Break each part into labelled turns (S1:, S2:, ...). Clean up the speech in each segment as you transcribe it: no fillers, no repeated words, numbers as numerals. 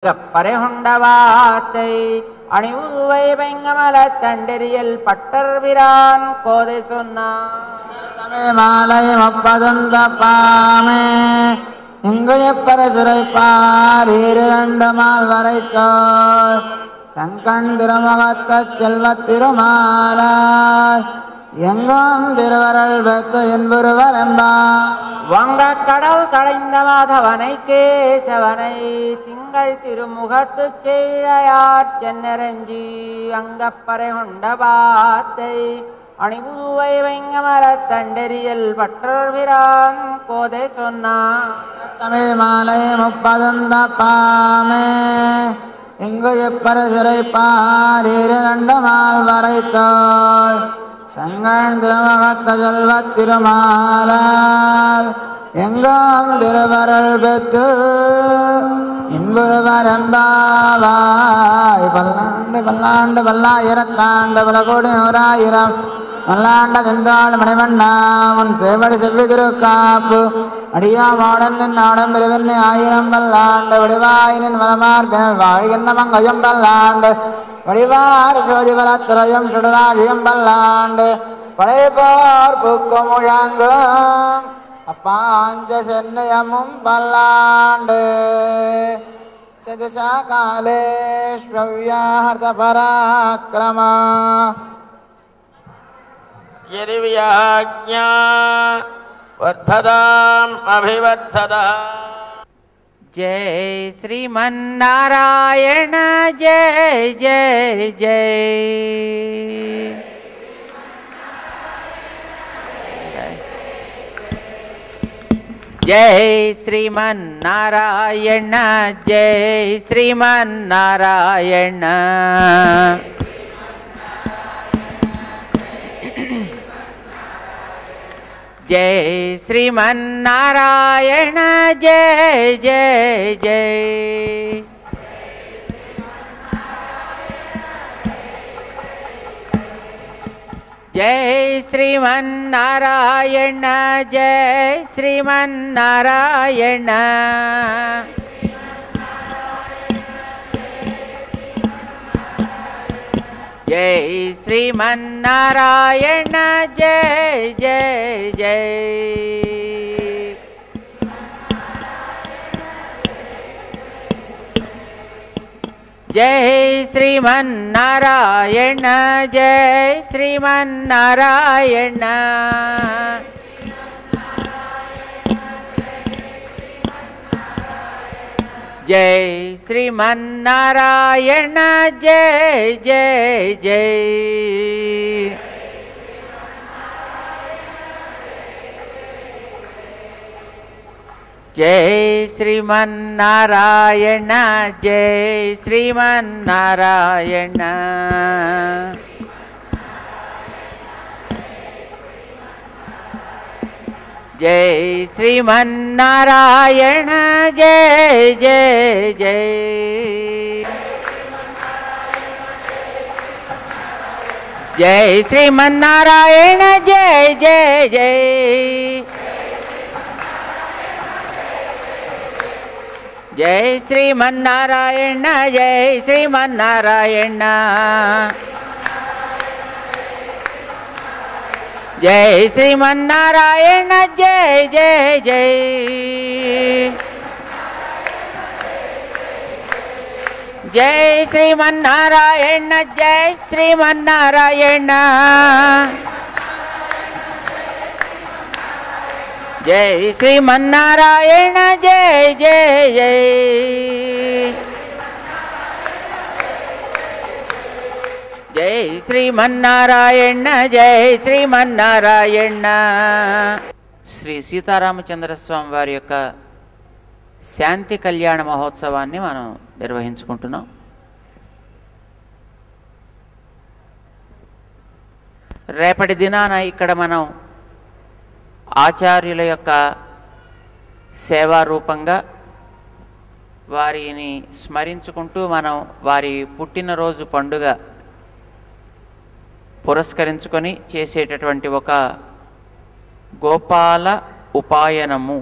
S1: பறைகொண்டவாத்தை அணிவுவை வெங்கமல தண்டெறியல் பட்டர்விரான் கோதை சொன்னார்
S2: மாலை முப்பதுந்த பாமே இங்குய பரசுரைப்பார் இரண்டு மால் வரைத்தோள் சங்கண் திருமுகத்த செல்வ திருமாலார் எங்கும் திருவருள் பெத்து என்பொருவர் என்பா
S1: வங்க கடல் கடைந்த மாதவனை கேசவனை திங்கள் திருமுகத்து செய்யார் சென்னரஞ்சி அங்கப்பறை கொண்ட பாத்தை அணிபுதுவை வெங்கமர தண்டெறியல் பற்றர்விரான் கோதை சொன்னார்
S2: தமிழ் மாலை முப்பதுந்த பாமே இங்கு எப்பரசுரைப்பார் இரண்டு மால் வரைத்தோள் சங்கண் திருமுகத்த செல்வ திருமாலார் எங்கும் திருவருள் பெத்து இன்புருவர் எம்பாவாய் பல்லாண்டு பல்லாண்டு பல்லாயிரத்தாண்டு பல கோடி நூறாயிரம் மல்லாண்ட தெந்தாள் மணிவண்ணா உன் சேவடி செவ்வி திருக்காப்பு அடியாமோடன் நாடம் பெருவெண்ணி ஆயிரம் பல்லாண்டு வடிவாயினின் மலமார் பிணல் வாய் மங்கையும் பல்லாண்டு வடிவார் சோதி பலத்துறையும் சுடராழியும் பல்லாண்டு படைப்போர் பூக்கும் முழங்கும் அப்பாஞ்ச சென்னையமும் பல்லாண்டு சதுசா காலேஷ்வ்யாஹர்த பராக்கிரமா
S3: யரிவ்யாஜ்ஞா வர்த்ததாம் அபிவர்த்ததா.
S1: जय श्रीमन्नारायण जय जय जय जय श्रीमन्नारायण जय श्रीमन्नारायण जय श्रीमन्नारायण जय जय जय जय श्रीमन्नारायण जय श्रीमन्नारायण जय श्रीमन्नारायण जय जय जय जय श्रीमन्नारायण जय श्रीमन्नारायण जय श्रीमन्नारायण जय जय जय जय श्रीमन्नारायण जय श्रीमन्नारायण जय श्रीमन्नारायण जय जय जय जय श्रीमन्नारायण जय जय जय जय श्रीमन्नारायण जय श्रीमन्नारायण जय श्रीमन्नारायण जय जय जय जय श्रीमन्नारायण जय श्रीमन्नारायण जय श्रीमन्नारायण जय जय जय जय श्रीमन्नारायण जय श्रीमन्नारायण శ్రీ సీతారామచంద్ర స్వామి వారి యొక్క శాంతి కళ్యాణ మహోత్సవాన్ని మనం నిర్వహించుకుంటున్నాం. రేపటి దినాన ఇక్కడ మనం ఆచార్యుల యొక్క సేవా రూపంగా వారిని స్మరించుకుంటూ మనం వారి పుట్టినరోజు పండుగ పురస్కరించుకొని చేసేటటువంటి ఒక గోపాల ఉపాయనము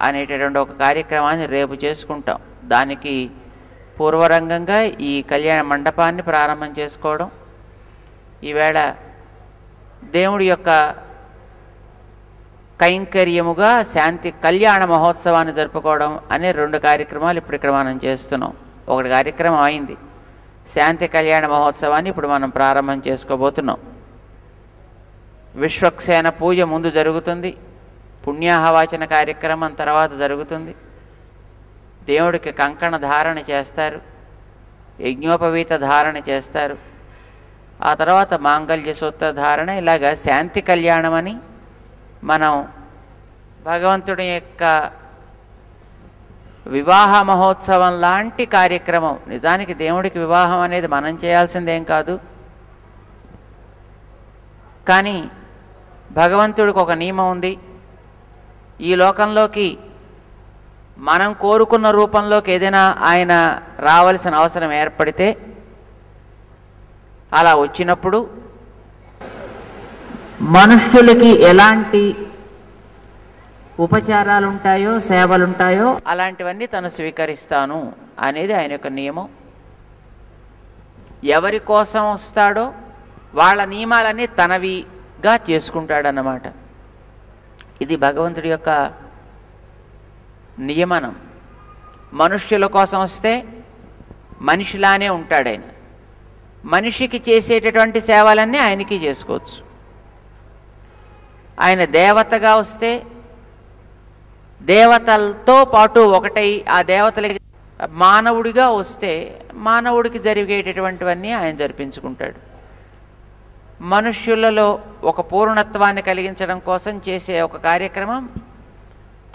S1: అనేటటువంటి ఒక కార్యక్రమాన్ని రేపు చేసుకుంటాం. దానికి పూర్వరంగంగా ఈ కళ్యాణ మండపాన్ని ప్రారంభం చేసుకోవడం, ఈవేళ దేవుడి యొక్క కైంకర్యముగా శాంతి కళ్యాణ మహోత్సవాన్ని జరుపుకోవడం అనే 2 కార్యక్రమాలు ఇప్పుడు ఇక్కడ మనం చేస్తున్నాం. ఒకటి కార్యక్రమం అయింది, శాంతి కళ్యాణ మహోత్సవాన్ని ఇప్పుడు మనం ప్రారంభం చేసుకోబోతున్నాం. విశ్వక్సేన పూజ ముందు జరుగుతుంది, పుణ్యాహవాచన కార్యక్రమం తర్వాత జరుగుతుంది. దేవుడికి కంకణ ధారణ చేస్తారు, యజ్ఞోపవీత ధారణ చేస్తారు, ఆ తర్వాత మాంగళ్య సూత్ర ధారణ. ఇలాగా శాంతి కళ్యాణం అని మనం భగవంతుడి యొక్క వివాహ మహోత్సవం లాంటి కార్యక్రమం. నిజానికి దేవుడికి వివాహం అనేది మనం చేయాల్సిందేం కాదు, కానీ భగవంతుడికి ఒక నియమం ఉంది. ఈ లోకంలోకి మనం కోరుకున్న రూపంలోకి ఏదైనా ఆయన రావాల్సిన అవసరం ఏర్పడితే, అలా వచ్చినప్పుడు మనుష్యులకి ఎలాంటి ఉపచారాలు ఉంటాయో సేవలు ఉంటాయో అలాంటివన్నీ తను స్వీకరిస్తాను అనేది ఆయన యొక్క నియమం. ఎవరి కోసం వస్తాడో వాళ్ళ నియమాలన్నీ తనవిగా చేసుకుంటాడన్నమాట. ఇది భగవంతుడి యొక్క నియమనం. మనుష్యుల కోసం వస్తే మనిషిలానే ఉంటాడు ఆయన. మనిషికి చేసేటటువంటి సేవలన్నీ ఆయనకి చేసుకోవచ్చు. ఆయన దేవతగా వస్తే దేవతలతో పాటు ఒకటై ఆ దేవతలకి, మానవుడిగా వస్తే మానవుడికి జరిగేటటువంటివన్నీ ఆయన జరిపించుకుంటాడు. మనుష్యులలో ఒక పూర్ణత్వాన్ని కలిగించడం కోసం చేసే ఒక కార్యక్రమం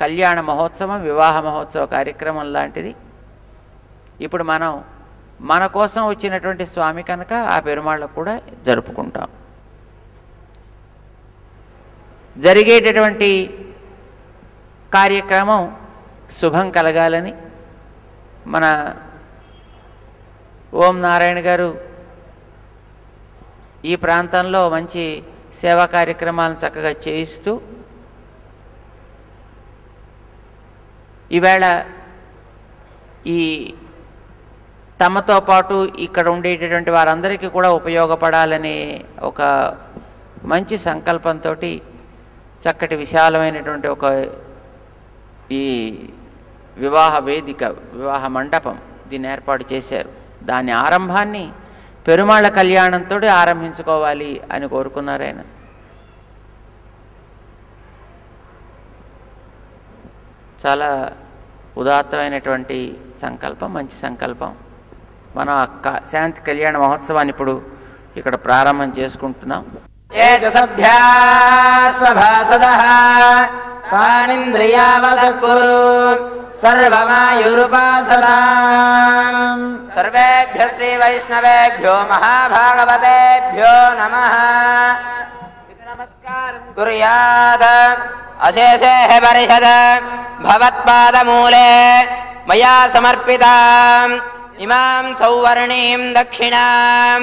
S1: కళ్యాణ మహోత్సవం, వివాహ మహోత్సవ కార్యక్రమం లాంటిది. ఇప్పుడు మనం మన కోసం వచ్చినటువంటి స్వామి కనుక ఆ పెరుమాళ్ళకు కూడా జరుపుకుంటాం. జరిగేటటువంటి కార్యక్రమం శుభం కలగాలని మన ఓం నారాయణ గారు ఈ ప్రాంతంలో మంచి సేవా కార్యక్రమాలను చక్కగా చేయిస్తూ ఈవేళ ఈ తమతో పాటు ఇక్కడ ఉండేటటువంటి వారందరికీ కూడా ఉపయోగపడాలనే ఒక మంచి సంకల్పంతో చక్కటి విశాలమైనటువంటి ఒక ఈ వివాహ వేదిక, వివాహ మండపం దీన్ని ఏర్పాటు చేశారు. దాని ఆరంభాన్ని పెరుమాళ్ళ కళ్యాణంతో ఆరంభించుకోవాలి అని కోరుకున్నారు ఆయన. చాలా ఉదాత్తమైనటువంటి సంకల్పం, మంచి సంకల్పం. మనం శాంతి కళ్యాణ మహోత్సవాన్ని ఇప్పుడు ఇక్కడ ప్రారంభం చేసుకుంటున్నాం.
S2: సర్వేభ్య శ్రీ వైష్ణవేభ్యో మహాభాగవతేభ్యో నమః. కుర్యాద్ అశేషేః పరిషద్ భవత్పాదమూలే మయా సమర్పితాం ఇమాం సౌవర్ణీం దక్షిణాం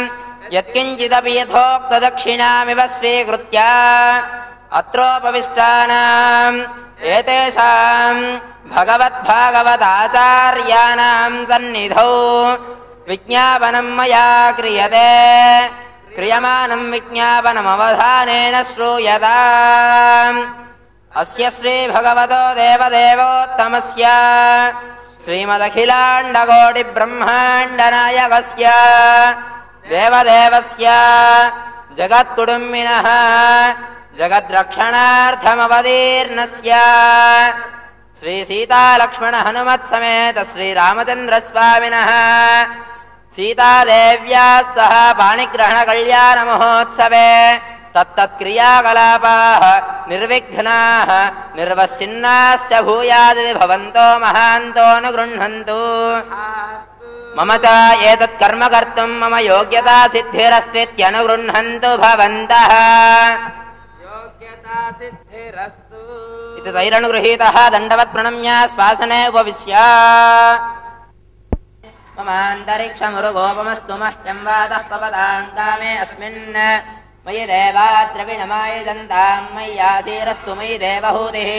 S2: యత్కించిదపి యథోక్త దక్షిణామివ స్వీకృత్య అత్రోపవిష్టానాం ఏతేషాం భగవద్భాగవతాచార్యాణాం సన్నిధౌ విజ్ఞాపనం మయా క్రియతే. క్రియమానం విజ్ఞాపనమవధానేన శ్రూయతాం. అస్య శ్రీ భగవతో దేవదేవోత్తమస్య శ్రీమదఖిలాండకోటి బ్రహ్మాండనాయకస్య దేవదేవస్య జగత్కుటుంబినః జగద్రక్షణార్థమవతీర్ణస్య శ్రీ సీతాలక్ష్మణ హనుమత్ సమేత శ్రీరామచంద్రస్వామినః సీతాదేవ్యాः సహ పాణిగ్రహణ కళ్యాణ మహోత్సవే తత్తత్క్రియాకలాపాः నిర్విఘ్నాः నిర్వశ్చిన్నాశ్చ భూయాదితి భవంతో మహాంతోనుగృహ్ణन्तు. మమ చ ఏతత్ కర్మ కర్తుం మమ యోగ్యతా సిద్ధిరస్త్విత్యనుగృహ్ణन्तు భవంతః. ఇది తైరనుగృహీతః దండవత్ ప్రణమ్య శ్వాసనే ఉపవిశ్య. మమాంతరిక్షమురుగోపమస్తు మహ్యం వాతః పవతాం కామే అస్మిన్ మయి దేవా ద్రవిణమాయుదంతాం మయ్యాశీరస్తు మయి దేవహూతిః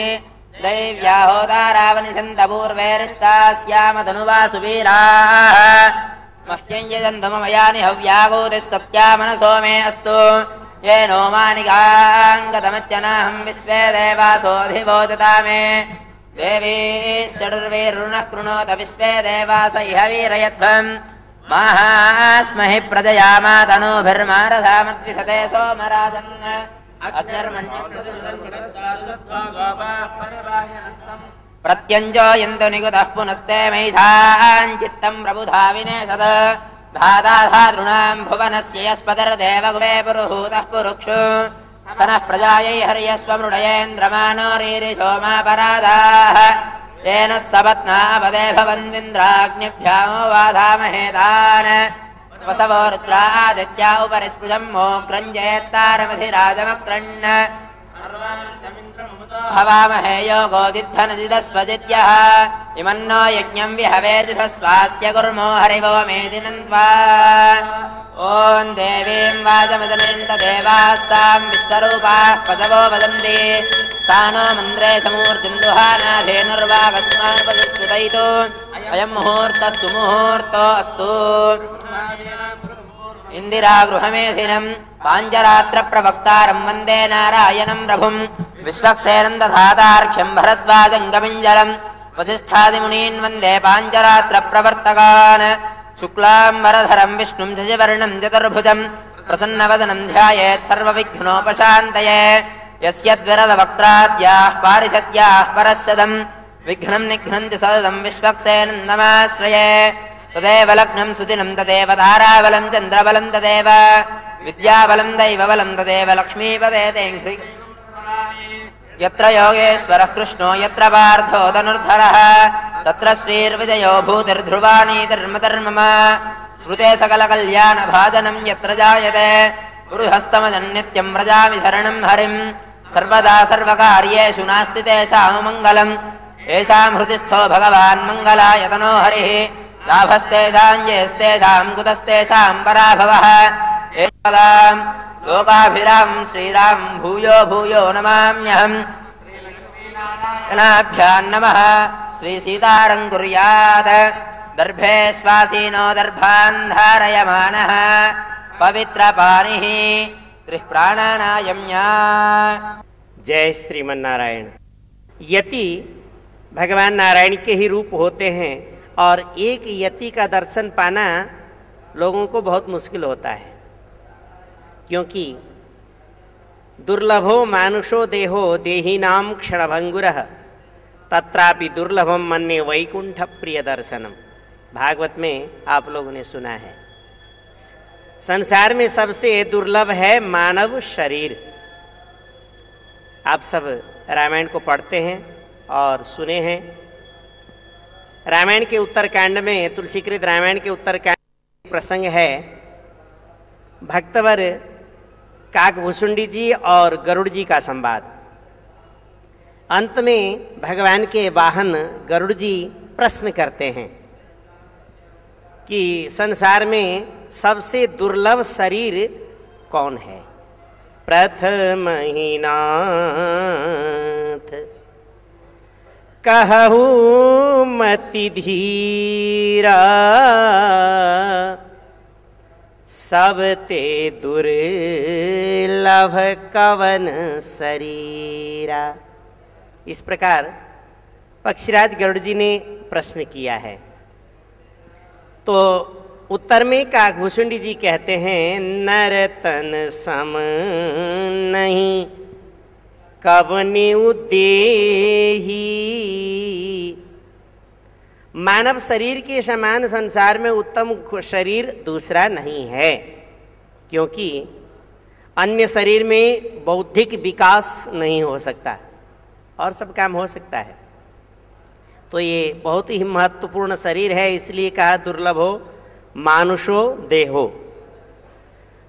S2: दैव्या होतारावनिषन्तपूर्वैरिष्टास्यामधनुवा सुवीराः मह्यं यजन्तु मम यानि हव्यागोदिः सत्या मनसो मे अस्तु येनो मानिकाङ्गतमच्चनाहं विश्वे देवासोऽधिवोचता मे देवी षडुर्वीरुणः कृणोत विश्वे देवास इह वीरयध्वम् माहास्महि प्रजयामा तनूभिर्मारधामद्विषते सोमराजन् प्रत्यञ्जोयन्तु निगुतः पुनस्ते मैषाञ्चित्तं प्रबुधाविने सद धादाधातॄणां भुवनस्य यस्पतिर्देवगुवे पुरुहूतः पुरुक्षु तनः प्रजायै हर्यस्व मृडयेन्द्रमानो रीरिशोमापराधाः तेन सपत्नापदे भवन्विन्द्राग्निभ्यामो वाधामहेतान् वसवो रुद्रादित्या उपरि स्पृशं मोक्रञ्जयत्तारमधिराजमक्रण् हवामहे योगोदिद्धनजिदस्वजित्यः इमन्नो यज्ञं विहवेजुषस्वास्य कुर्मो हरिवो मेदिनन्त्वा ॐ देवीं वाचमदनेन्त देवास्तां विश्वरूपाः पशवो वदन्ति सा नो मन्द्रे समूर्तिन्दुहानाधेनुर्वागस्मानुपदुस्तुतैतो अयं मुहूर्तः सुमुहूर्तो अस्तु इन्दिरागृहमेधिनं पाञ्चरात्रप्रवक्तारं वन्दे नारायणं प्रभुं विश्वक्सेनं दधातार्घ्यं भरद्वाजं गमिञ्जलं वसिष्ठादिमुनीन् वन्दे पाञ्चरात्रप्रवर्तकान् शुक्लाम्बरधरं विष्णुं शशिवर्णं चतुर्भुजं प्रसन्नवदनं ध्यायेत् सर्वविघ्नोपशान्तये यस्य द्विरदवक्त्राद्याः पारिषद्याः परश्चदं विघ्नं निघ्नन्ति सततं विश्वक्सेनं नमाश्रये तदेव लग्नं सुदिनं तदेव ताराबलं चन्द्रबलं तदेव विद्याबलं दैवबलं तदेव लक्ष्मीपदे तेङ्घ्रि यत्र योगेश्वरः कृष्णो यत्र पार्थो धनुर्धरः तत्र श्रीर्विजयो भूतिर्ध्रुवानीतिर्मतिर्मम स्मृते सकलकल्याणभाजनं यत्र जायते पुरुषस्तमजन्नित्यं व्रजामि शरणं हरिं सर्वदा सर्वकार्येषु नास्ति तेषां मङ्गलम् येषां हृदिस्थो भगवान् मङ्गलायतनो हरिः लाभस्तेषां जयस्तेषां कुतस्तेषां पराभवः एकदां लोकाभिरां श्रीरां भूयो भूयो नमाम्यहम् जनाभ्यां नमः श्रीसीतारं कुर्यात् दर्भे श्वासीनो दर्भान् धारयमानः पवित्रपाणिः त्रिः प्राणानायम्या।
S4: जय श्रीमन्नारायण। यति भगवान नारायण के ही रूप होते हैं और एक यति का दर्शन पाना लोगों को बहुत मुश्किल होता है, क्योंकि दुर्लभो मानुषो देहो देहिनाम क्षणभंगुरः तत्रापि दुर्लभम मन्ये वैकुंठ प्रिय दर्शनम। भागवत में आप लोगों ने सुना है। संसार में सबसे दुर्लभ है मानव शरीर। आप सब रामायण को पढ़ते हैं और सुने हैं। रामायण के उत्तरकांड में, तुलसीकृत रामायण के उत्तरकांड में प्रसंग है भक्तवर काकभूषुंडी जी और गरुड़ जी का संवाद। अंत में भगवान के वाहन गरुड़ जी प्रश्न करते हैं कि संसार में सबसे दुर्लभ शरीर कौन है। प्रथम ही नाथ कहू मति धीरा सबते दुर्लभ कवन शरीरा। इस प्रकार पक्षीराज गरुड़ जी ने प्रश्न किया है। तो उत्तर में काकभूषुंडी जी कहते हैं नरतन सम नहीं कवनि उदेही। मानव शरीर के समान संसार में उत्तम शरीर दूसरा नहीं है, क्योंकि अन्य शरीर में बौद्धिक विकास नहीं हो सकता और सब काम हो सकता है। तो ये बहुत ही महत्वपूर्ण शरीर है, इसलिए कहा दुर्लभो मानुषो देहो।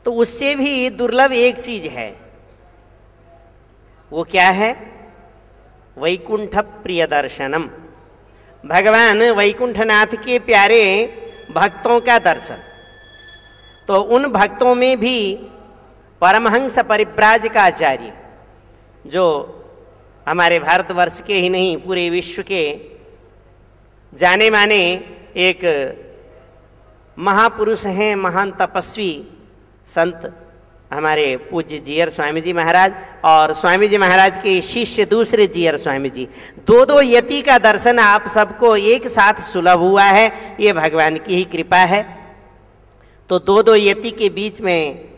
S4: तो उससे भी दुर्लभ एक चीज है, वो क्या है? वैकुंठ प्रिय दर्शनम। भगवान वैकुंठनाथ के प्यारे भक्तों का दर्शन। तो उन भक्तों में भी परमहंस परिव्राजकाचार्य जो हमारे भारतवर्ष के ही नहीं पूरे विश्व के जाने माने एक महापुरुष हैं, महान तपस्वी संत हमारे पूज्य जीयर स्वामी जी महाराज और स्वामी जी महाराज के शिष्य दूसरे जीयर स्वामी जी। दो यति का दर्शन आप सबको एक साथ सुलभ हुआ है, ये भगवान की ही कृपा है। तो दो यति के बीच में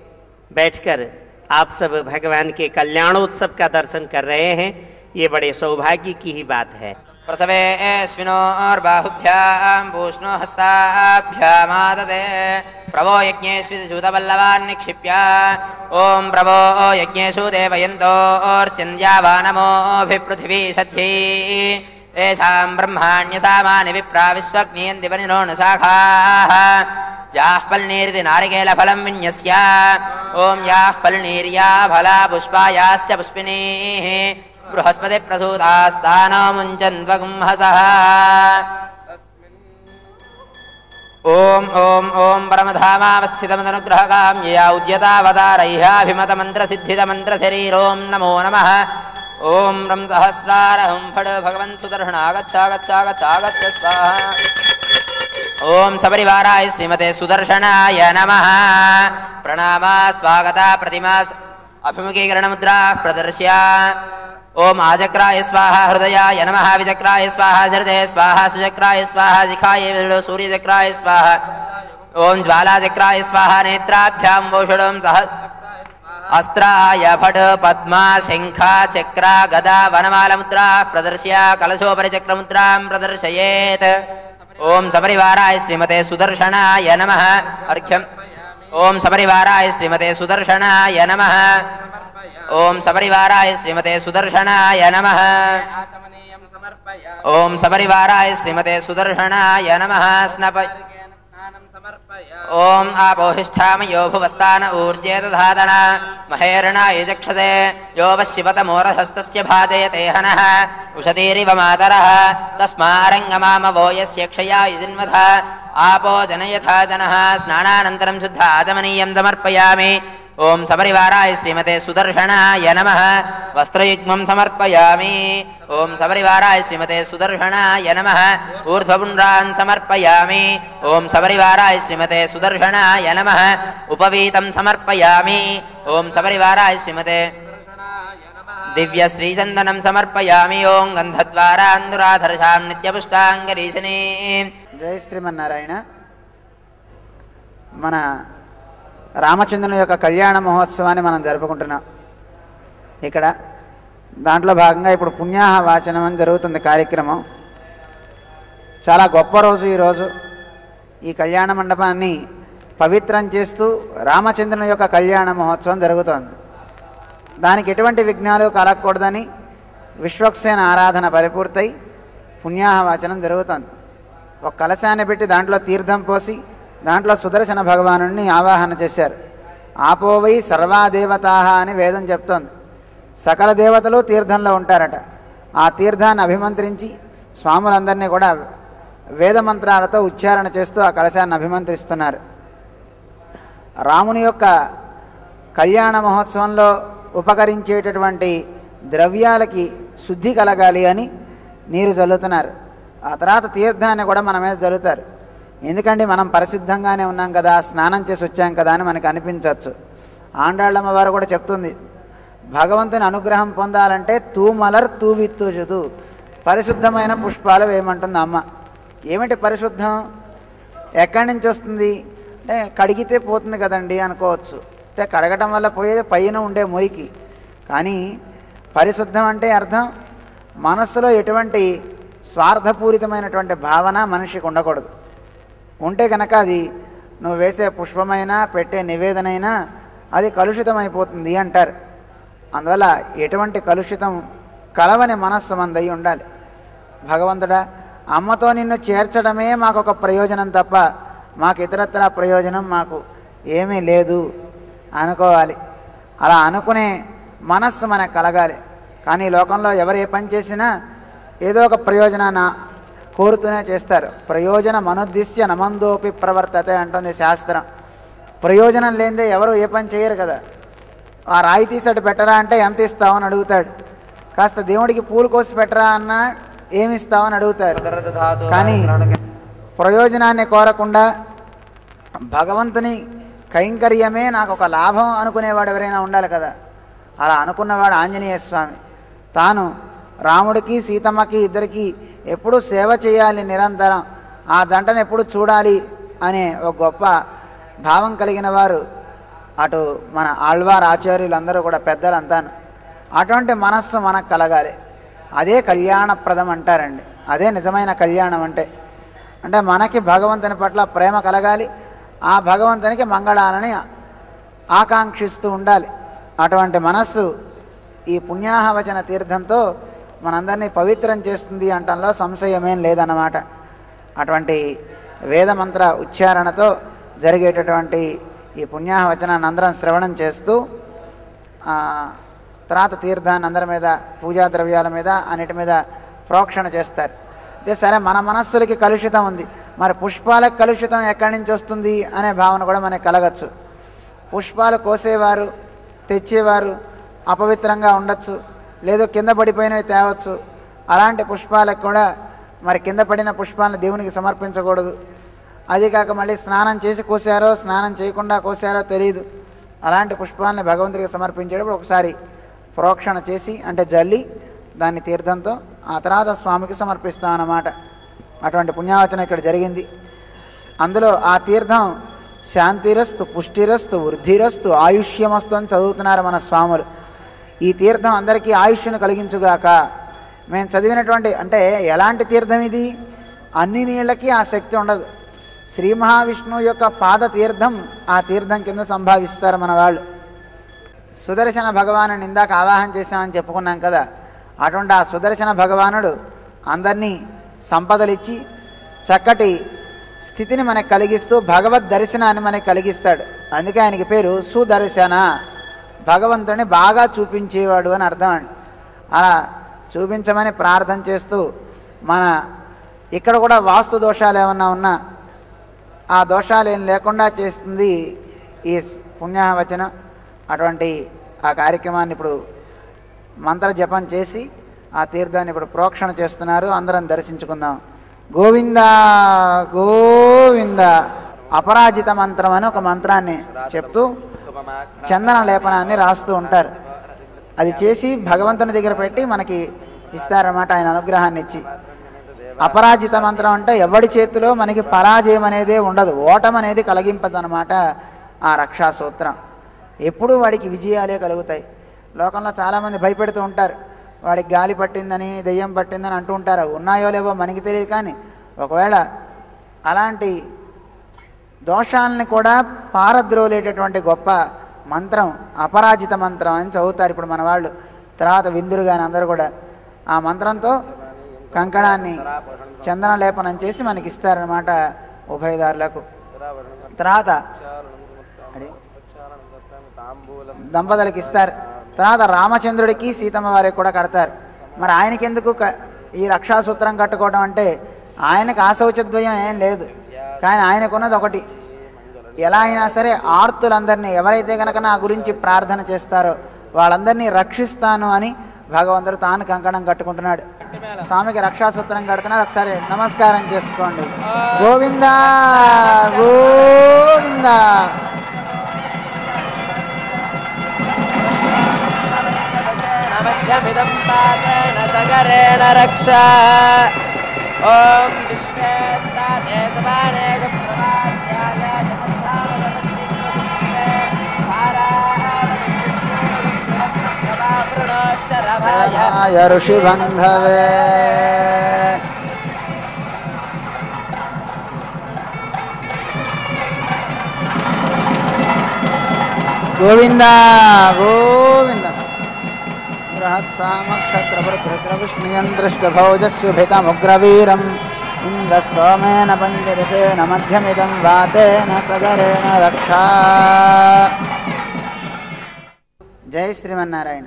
S4: बैठकर आप सब भगवान के कल्याणोत्सव का दर्शन कर रहे हैं, ये बड़े सौभाग्य की ही बात है।
S2: प्रसवेऽस्मिनोर्बाहुभ्यां पूष्णो हस्ताभ्यामाददे प्रभो यज्ञेऽस्मिदूतवल्लवान् निक्षिप्य ॐ प्रभो यज्ञेषु देवयन्तोऽर्चन्द्यावानमोऽभिपृथिवी सद्धि तेषां ब्रह्माण्यसामानि विप्रा विश्वग्नियन्दिवनिनो न शाखाः याः पल्नीरिति नारिकेलफलं विन्यस्य ॐ याः पल्नीर्या फला पुष्पायाश्च पुष्पिनीः बृहस्पति प्रसूतास्तानो मुञ्चन्त्वगुंहसः ॐ ॐ ॐ परमधामावस्थितमदनुग्रहकां यया उद्यतावतारैहाभिमतमन्त्रसिद्धितमन्त्रशरीरों नमो नमः ॐ रं सहस्रारहुं फट् भगवन् सुदर्शनागच्छागच्छागच्छागच्छ स्वाहा ॐ सपरिवाराय श्रीमते सुदर्शनाय नमः प्रणामा स्वागता प्रतिमा अभिमुखीकरणमुद्रा प्रदर्श्य ओम आजक्राय स्वाहा हृदयाय नमः विचक्राय स्वाहा हृदय स्वाहा सुचक्राय स्वाहा शिखाय सूर्यचक्राय स्वाहा ओम ज्वालाचक्राय स्वाहा नेत्राभ्यां वोषणं सह अस्त्राय फट् पद्मा शंखा चक्रा गदा वनमालमुद्रा प्रदर्श्य कलशोपरि चक्रमुद्रां प्रदर्शयेत् ओम सपरिवाराय श्रीमते सुदर्शनाय नमः अर्घ्यम् ओम सपरिवाराय श्रीमते सुदर्शनाय नमः ओम सपरिवाराय श्रीमते सुदर्शनाय नमः ओम सपरिवाराय श्रीमते सुदर्शनाय नमः स्नप ओम आपोहिष्ठामयो भुवस्तान ऊर्जे दधातन महेरणाय चक्षसे यो वशिवतमोरहस्तस्य भाजयते हनः उषतीरिव मातरः तस्मारङ्गमामवो यस्य क्षया युजिन्वथ आपो जनयथा जनः स्नानानन्तरं शुद्ध आचमनीयं समर्पयामि ओम सपरिवाराय श्रीमते सुदर्शनाय नमः वस्त्रयुग्मं समर्पयामि ओम सपरिवाराय श्रीमते सुदर्शनाय नमः ऊर्ध्वपुण्ड्रान् समर्पयामि ओम सपरिवाराय श्रीमते सुदर्शनाय नमः उपवीतं समर्पयामि ओम सपरिवाराय श्रीमते दिव्यश्रीचन्दनं समर्पयामि ओं गन्धद्वारान्दुराधर्षां नित्यपुष्टाङ्गरीशने।
S5: जय श्रीमन्नारायण। మన రామచంద్రుని యొక్క కళ్యాణ మహోత్సవాన్ని మనం జరుపుకుంటున్నాం. ఇక్కడ దాంట్లో భాగంగా ఇప్పుడు పుణ్యాహ వాచనం అని జరుగుతుంది కార్యక్రమం. చాలా గొప్ప రోజు ఈరోజు. ఈ కళ్యాణ మండపాన్ని పవిత్రం చేస్తూ రామచంద్రుని యొక్క కళ్యాణ మహోత్సవం జరుగుతోంది. దానికి ఎటువంటి విఘ్నాలు కలగకూడదని విశ్వక్సేన ఆరాధన పరిపూర్తయి పుణ్యాహ వాచనం జరుగుతోంది. ఒక కలశాన్ని పెట్టి దాంట్లో తీర్థం పోసి దాంట్లో సుదర్శన భగవానుడిని ఆవాహన చేశారు. ఆపోవై సర్వాదేవతాహ అని వేదం చెప్తోంది. సకల దేవతలు తీర్థంలో ఉంటారట. ఆ తీర్థాన్ని అభిమంత్రించి స్వాములందరినీ కూడా వేద మంత్రాలతో ఉచ్చారణ చేస్తూ ఆ కలశాన్ని అభిమంత్రిస్తున్నారు. రాముని యొక్క కళ్యాణ మహోత్సవంలో ఉపకరించేటటువంటి ద్రవ్యాలకి శుద్ధి కలగాలి అని నీరు చల్లుతున్నారు. ఆ తర్వాత తీర్థాన్ని కూడా మన మీద చల్లుతారు. ఎందుకంటే మనం పరిశుద్ధంగానే ఉన్నాం కదా, స్నానం చేసి వచ్చాం కదా అని మనకు అనిపించవచ్చు. ఆండాళ్ళమ్మ వారు కూడా చెప్తుంది, భగవంతుని అనుగ్రహం పొందాలంటే తూమలర్ తూవిత్తూచుతూ పరిశుద్ధమైన పుష్పాలు వేయమంటుంది అమ్మ. ఏమిటి పరిశుద్ధం? ఎక్కడి నుంచి వస్తుంది అంటే కడిగితే పోతుంది కదండి అనుకోవచ్చు. అంటే కడగటం వల్ల పోయేది పైన ఉండే మురికి. కానీ పరిశుద్ధం అంటే అర్థం మనస్సులో ఎటువంటి స్వార్థపూరితమైనటువంటి భావన మనిషికి ఉండకూడదు. ఉంటే కనుక అది నువ్వు వేసే పుష్పమైనా పెట్టే నివేదనైనా అది కలుషితమైపోతుంది అంటారు. అందువల్ల ఎటువంటి కలుషితం కలవని మనస్సు మందై ఉండాలి. భగవంతుడా, అమ్మతో నిన్ను చేర్చడమే మాకు ఒక ప్రయోజనం తప్ప మాకు ఇతరత్ర ప్రయోజనం మాకు ఏమీ లేదు అనుకోవాలి. అలా అనుకునే మనస్సు మనకు కలగాలి. కానీ లోకంలో ఎవరు ఏ పని చేసినా ఏదో ఒక ప్రయోజనాన్ని కోరుతూనే చేస్తారు. ప్రయోజనం అనుద్దిశ్య నమందోపి ప్రవర్తతే అంటుంది శాస్త్రం. ప్రయోజనం లేనిదే ఎవరు ఏ పని చేయరు కదా. ఆ రాయి తీసి అటు పెట్టరా అంటే ఎంత ఇస్తామని అడుగుతాడు. కాస్త దేవుడికి పూలు కోసి పెట్టరా అన్న ఏమిస్తావని అడుగుతారు. కానీ ప్రయోజనాన్ని కోరకుండా భగవంతుని కైంకర్యమే నాకు ఒక లాభం అనుకునేవాడు ఎవరైనా ఉండాలి కదా. అలా అనుకున్నవాడు ఆంజనేయ స్వామి. తాను రాముడికి సీతమ్మకి ఇద్దరికి ఎప్పుడూ సేవ చేయాలి, నిరంతరం ఆ జంటను ఎప్పుడు చూడాలి అనే ఒక గొప్ప భావం కలిగిన వారు అటు మన ఆళ్వార్ ఆచార్యులందరూ కూడా పెద్దలంతాను. అటువంటి మనస్సు మనకు కలగాలి. అదే కళ్యాణప్రదం అంటారండి. అదే నిజమైన కళ్యాణం అంటే. అంటే మనకి భగవంతుని పట్ల ప్రేమ కలగాలి, ఆ భగవంతునికి మంగళాలని ఆకాంక్షిస్తూ ఉండాలి. అటువంటి మనస్సు ఈ పుణ్యాహవచన తీర్థంతో మనందరినీ పవిత్రం చేస్తుంది అంటంలో సంశయమేం లేదన్నమాట. అటువంటి వేదమంత్ర ఉచ్చారణతో జరిగేటటువంటి ఈ పుణ్యాహవచనాన్ని అందరం శ్రవణం చేస్తూ తర్వాత తీర్థాన్ని అందరి మీద, పూజా ద్రవ్యాల మీద, అన్నిటి మీద ప్రోక్షణ చేస్తారు. అయితే సరే, మన మనస్సులకి కలుషితం ఉంది, మరి పుష్పాలకు కలుషితం ఎక్కడి నుంచి వస్తుంది అనే భావన కూడా మనకు కలగచ్చు. పుష్పాలు కోసేవారు, తెచ్చేవారు అపవిత్రంగా ఉండొచ్చు, లేదు కింద పడిపోయినవి తేవచ్చు. అలాంటి పుష్పాలకు కూడా మరి కింద పడిన పుష్పాలను దేవునికి సమర్పించకూడదు. అది కాక మళ్ళీ స్నానం చేసి కోసారో స్నానం చేయకుండా కోసారో తెలియదు. అలాంటి పుష్పాలని భగవంతుడికి సమర్పించేటప్పుడు ఒకసారి ప్రోక్షణ చేసి, అంటే జల్లి దాన్ని తీర్థంతో ఆ తర్వాత స్వామికి సమర్పిస్తామన్నమాట. అటువంటి పుణ్యావచనం ఇక్కడ జరిగింది. అందులో ఆ తీర్థం శాంతిరస్తు, పుష్టిరస్తు, వృద్ధిరస్తు, ఆయుష్యమస్తు అని చదువుతున్నారు మన స్వాములు. ఈ తీర్థం అందరికీ ఆయుష్ను కలిగించుగాక. మేము చదివినటువంటి, అంటే ఎలాంటి తీర్థం ఇది? అన్ని నీళ్ళకి ఆ శక్తి ఉండదు. శ్రీ మహావిష్ణువు యొక్క పాద తీర్థం ఆ తీర్థం కింద సంభావిస్తారు మన వాళ్ళు. సుదర్శన భగవాను ఇందాక ఆవాహన చేశామని చెప్పుకున్నాం కదా. అటువంటి ఆ సుదర్శన భగవానుడు అందరినీ సంపదలిచ్చి చక్కటి స్థితిని మనకు కలిగిస్తూ భగవద్ దర్శనాన్ని మనకు కలిగిస్తాడు. అందుకే ఆయనకి పేరు సుదర్శన, భగవంతుడిని బాగా చూపించేవాడు అని అర్థం అండి. అలా చూపించమని ప్రార్థన చేస్తూ మన ఇక్కడ కూడా వాస్తు దోషాలు ఏమన్నా ఉన్నా ఆ దోషాలు ఏం లేకుండా చేస్తుంది ఈ పుణ్యవచనం. అటువంటి ఆ కార్యక్రమాన్ని ఇప్పుడు మంత్ర జపం చేసి ఆ తీర్థాన్ని ఇప్పుడు ప్రోక్షణ చేస్తున్నారు. అందరం దర్శించుకుందాం. గోవింద గోవింద. అపరాజిత మంత్రం అని ఒక మంత్రాన్ని చెప్తూ చందన లేపనాన్ని రాస్తూ ఉంటారు. అది చేసి భగవంతుని దగ్గర పెట్టి మనకి ఇస్తారన్నమాట, ఆయన అనుగ్రహాన్ని ఇచ్చి. అపరాజిత మంత్రం అంటే ఎవడి చేతిలో మనకి పరాజయం అనేదే ఉండదు, ఓటం అనేది కలిగింపదనమాట. ఆ రక్షాసూత్రం ఎప్పుడూ వాడికి విజయాలే కలుగుతాయి. లోకంలో చాలామంది భయపెడుతూ ఉంటారు, వాడికి గాలి పట్టిందని, దెయ్యం పట్టిందని అంటూ ఉంటారు. ఉన్నాయో లేవో మనకి తెలియదు, కానీ ఒకవేళ అలాంటి దోషాలని కూడా పారద్రోలేటటువంటి గొప్ప మంత్రం అపరాజిత మంత్రం అని చదువుతారు ఇప్పుడు మన వాళ్ళు. తర్వాత విందురు కానీ అందరూ కూడా ఆ మంత్రంతో కంకణాన్ని చందన లేపనం చేసి మనకి ఇస్తారనమాట ఉభయదారులకు. తర్వాత దంపతులకి ఇస్తారు. తర్వాత రామచంద్రుడికి సీతమ్మ వారికి కూడా కడతారు. మరి ఆయనకి ఎందుకు ఈ రక్షాసూత్రం కట్టుకోవడం అంటే, ఆయనకు ఆశౌచద్వయం ఏం లేదు, కానీ ఆయనకున్నది ఒకటి. ఎలా అయినా సరే ఆర్తులందరినీ, ఎవరైతే కనుక నా గురించి ప్రార్థన చేస్తారో వాళ్ళందరినీ రక్షిస్తాను అని భగవంతుడు తాను కంకణం కట్టుకుంటున్నాడు. స్వామికి రక్షాసూత్రం కడుతున్నారు. ఒకసారి నమస్కారం చేసుకోండి. గోవింద గోవింద.
S3: రక్షా ఓం విశ్వేత్తాదే సమానేక ప్రవాచ్యాయ
S5: జపత్తామయ ఋషిబంధవే. గోవింద గోవింద. బృహత్సామక్షత్రపృథృవిష్ణుయం దృష్టభౌజస్సుభితముగ్రవీరం ఇంద్రస్తోమేన పంచదశేన మధ్యమిదం వాతేన సగరేణ రక్షా. జై శ్రీమన్నారాయణ.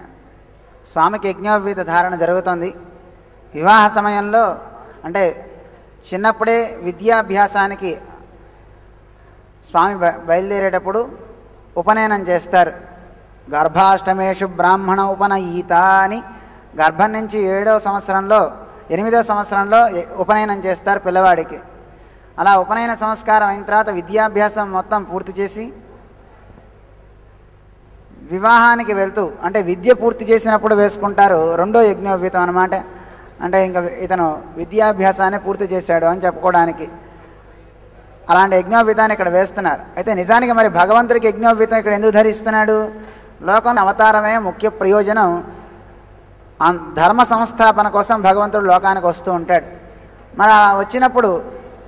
S5: స్వామికి యజ్ఞోపవీత ధారణ జరుగుతుంది. వివాహ సమయంలో అంటే చిన్నప్పుడే విద్యాభ్యాసానికి స్వామి బయలుదేరేటప్పుడు ఉపనయనం చేస్తారు. గర్భాష్టమేషు బ్రాహ్మణ ఉపనయీత అని గర్భం నుంచి 7వ సంవత్సరంలో 8వ సంవత్సరంలో ఉపనయనం చేస్తారు పిల్లవాడికి. అలా ఉపనయన సంస్కారం అయిన తర్వాత విద్యాభ్యాసం మొత్తం పూర్తి చేసి వివాహానికి వెళ్తూ, అంటే విద్య పూర్తి చేసినప్పుడు వేసుకుంటారు రెండో యజ్ఞోపవీతం అన్నమాట. అంటే ఇంకా ఇతను విద్యాభ్యాసాన్ని పూర్తి చేశాడు అని చెప్పుకోవడానికి అలాంటి యజ్ఞోపవీతాన్ని ఇక్కడ వేస్తున్నారు. అయితే నిజానికి మరి భగవంతుడికి యజ్ఞోపవీతం ఇక్కడ ఎందుకు ధరిస్తున్నాడు? లోకం అవతారమే ముఖ్య ప్రయోజనం. ధర్మ సంస్థాపన కోసం భగవంతుడు లోకానికి వస్తూ ఉంటాడు. మరి అలా వచ్చినప్పుడు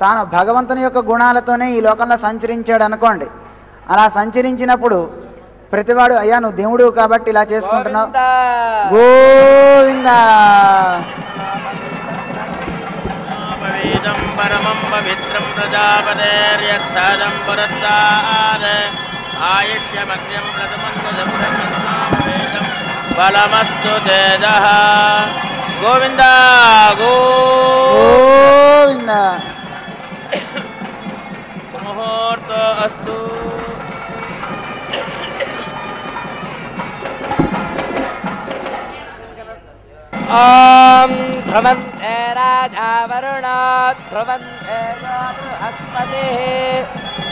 S5: తాను భగవంతుని యొక్క గుణాలతోనే ఈ లోకంలో సంచరించాడు అనుకోండి. అలా సంచరించినప్పుడు ప్రతివాడు అయ్యా నువ్వు దేవుడు కాబట్టి ఇలా చేసుకుంటున్నావు, గోవిందా
S3: పరమం పవిత్రం ప్రజాపతేర్యక్షాదం పురస్తాద్ ఆయుష్యమగ్ర్యం ప్రథమం బలమస్తు తేజః. గోవింద
S5: గోవింద.
S3: సుముహూర్త అస్తు. ఓం ధ్రువంతే రాజా వరుణో ధ్రువంతే బృహస్పతిః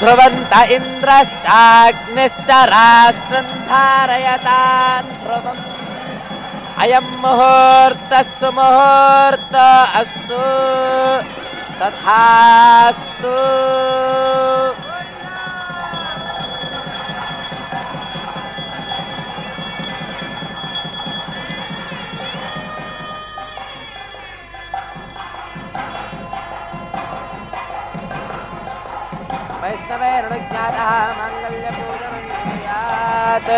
S3: ధ్రువంత ఇంద్రశ్చాగ్నిశ్చ రాష్ట్రం ధారయతాన్ ధ్రువం. అయం ముహూర్తః సుముహూర్త అస్తు. తథాస్తు. వైష్ణవేర్ణుజ్ఞాతః మాంగళ్యపూజనం కుర్యాత్.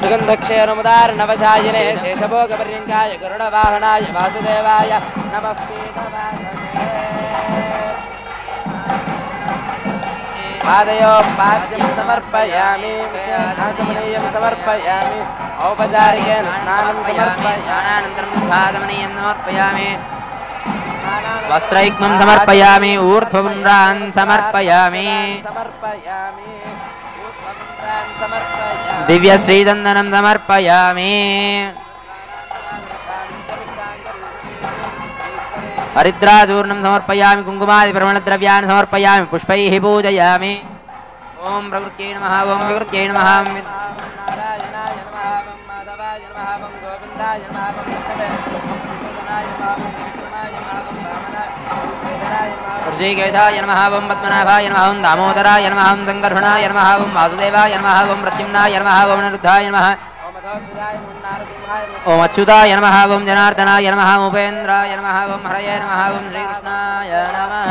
S3: సుగంధక్షేరముదార్ణవశాయినే శేషభోగపర్యంకాయ గరుడవాహనాయ వాసుదేవాయ నమః. పాదయో పాద్యం సమర్పయామి, ఆచమనీయం సమర్పయామి, ఔపచారికేన స్నానం
S2: సమర్పయామి, వస్త్రైక్మం సమర్పయామి, ఊర్ధ్వపుండ్రాన్ సమర్పయామి, దివ్యశ్రీచందనం సమర్పయామి, హరిద్రాచూర్ణం సమర్పయామి, కుంకుమాది ప్రవణద్రవ్యాన్ని సమర్పయామి, పుష్పైః పూజయామి. ఓం ప్రకృత్యై నమః. ఓం వికృత్యై నమః. ఋషికేశాయ నమః. ఓం పద్మనాభాయ నమః. ఓం దామోదరాయ నమః. ఓం సంకర్షణాయ నమః. ఓం వాసుదేవాయ నమః. ఓం ప్రద్యుమ్నాయ నమః. ఓం అనిరుద్ధాయ నమః. ఓం అచ్యుతాయ నమః. ఓం జనార్దనాయ నమః. ఓం ఉపేంద్రాయ నమః. ఓం హరయే నమః. ఓం శ్రీకృష్ణాయ నమః.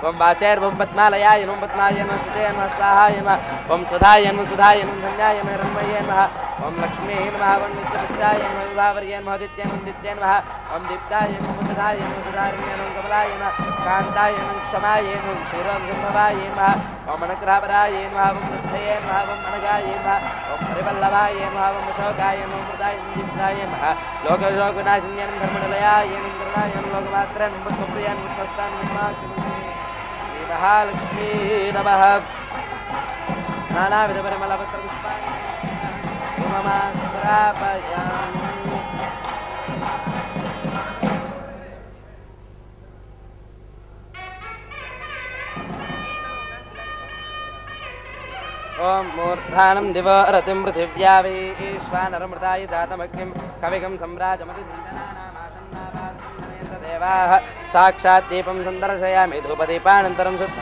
S3: ఓం వాచైర్వం పద్మాలయాయ నమః. పద్మాయ నమః. సుతే నమః. స్వాహాయ నమః. ఓం సుధాయ నమః. సుధాయ నమః. ధన్యాయ నమః. హిరణ్మయే నమః. ఓం లక్ష్మీః నమః. ఓం నిత్యపుష్టాయ నమః. విభావర్యే నమః. దిత్యే నమః. దిత్యే నమః. ఓం దీప్తాయ నమః. సుధాయ నమః. సుధారణ్యే నమః. కమలాయ నమః. కాంతాయ నమః. క్షమాయ నమః. క్షీరోద్భవాయ నమః. ఓం అనుగ్రహపరాయ నమః. ఓం వృద్ధయే నమః. ఓం అనగాయ నమః. ఓం హరివల్లభాయ నమః. ఓం అశోకాయ నమః. మృదాయ నమః. దీప్తాయ నమః. లోకశోకనాశిన్యే నమః. ధర్మనిలయాయ నమః. కరుణాయ నమః. లోకమాత్రే నమః. పుష్పప్రియాయ నమః. పుష్పస్తాయ నమః. శ్రీ మహాలక్ష్మీ నమః. నానావిధ పరిమళపత్ర పుష్పాణి సమర్పయామి. ఓం మూర్ధానం దివో రతిం పృథివ్యా వైశ్వానరమృతాయ జాతమగ్నిం కవిగం సమ్రాజమతి దేవాః సాక్షాత్ దీపం సందర్శయామి. ధూపదీపానంతరం శుద్ధ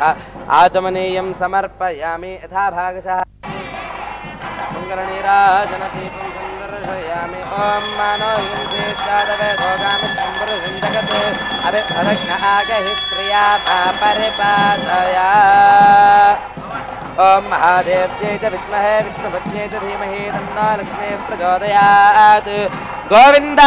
S3: ఆచమనీయం సమర్పయామి. యథా భాగశః మంగళనీరాజనదీపం సందర్శయామి. ఓం మానో హింసేష్టాదవేదోగామస్తంబరసింజగతే అభిప్రదజ్ఞ ఆగహి శ్రియా పరిపాదయా. ఓం మహాదేవ్యై చ విద్మహే విష్ణుపత్న్యై చ ధీమహి తన్నో లక్ష్మీః ప్రచోదయాత్. గోవింద